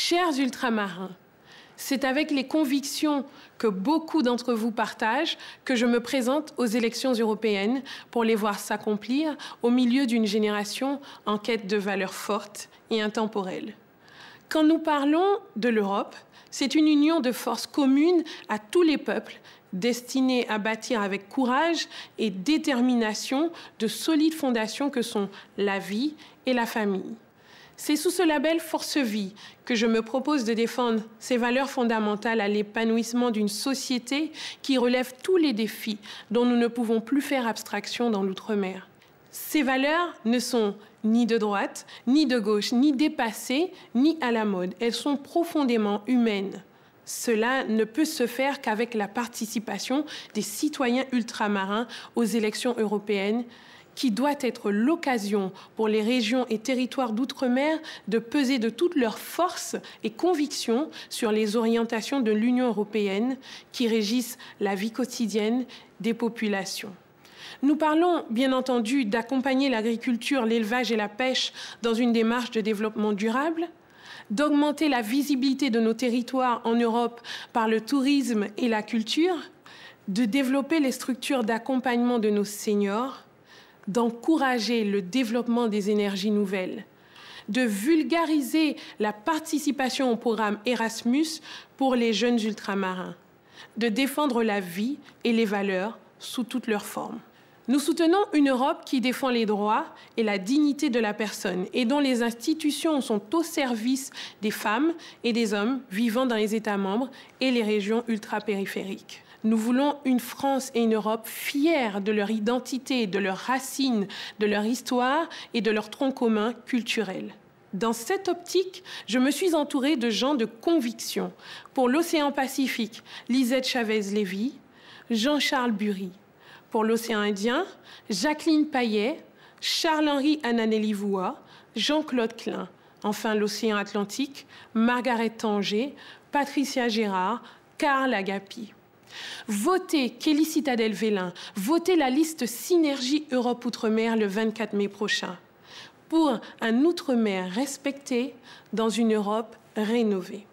Chers ultramarins, c'est avec les convictions que beaucoup d'entre vous partagent que je me présente aux élections européennes pour les voir s'accomplir au milieu d'une génération en quête de valeurs fortes et intemporelles. Quand nous parlons de l'Europe, c'est une union de forces communes à tous les peuples, destinée à bâtir avec courage et détermination de solides fondations que sont la vie et la famille. C'est sous ce label Force Vie que je me propose de défendre ces valeurs fondamentales à l'épanouissement d'une société qui relève tous les défis dont nous ne pouvons plus faire abstraction dans l'outre-mer. Ces valeurs ne sont ni de droite, ni de gauche, ni dépassées, ni à la mode. Elles sont profondément humaines. Cela ne peut se faire qu'avec la participation des citoyens ultramarins aux élections européennes, qui doit être l'occasion pour les régions et territoires d'outre-mer de peser de toutes leurs forces et convictions sur les orientations de l'Union européenne qui régissent la vie quotidienne des populations. Nous parlons bien entendu d'accompagner l'agriculture, l'élevage et la pêche dans une démarche de développement durable, d'augmenter la visibilité de nos territoires en Europe par le tourisme et la culture, de développer les structures d'accompagnement de nos seniors, d'encourager le développement des énergies nouvelles, de vulgariser la participation au programme Erasmus pour les jeunes ultramarins, de défendre la vie et les valeurs sous toutes leurs formes. Nous soutenons une Europe qui défend les droits et la dignité de la personne et dont les institutions sont au service des femmes et des hommes vivant dans les États membres et les régions ultrapériphériques. Nous voulons une France et une Europe fières de leur identité, de leurs racines, de leur histoire et de leur tronc commun culturel. Dans cette optique, je me suis entourée de gens de conviction. Pour l'océan Pacifique, Lisette Chavez-Lévy, Jean-Charles Bury. Pour l'océan Indien, Jacqueline Payet, Charles-Henri Ananelli-Voua, Jean-Claude Klein. Enfin, l'océan Atlantique, Margaret Tanger, Patricia Gérard, Karl Agapi. Votez Kelly Citadel-Vélin, votez la liste Synergie Europe Outre-mer le 24 mai prochain pour un Outre-mer respecté dans une Europe rénovée.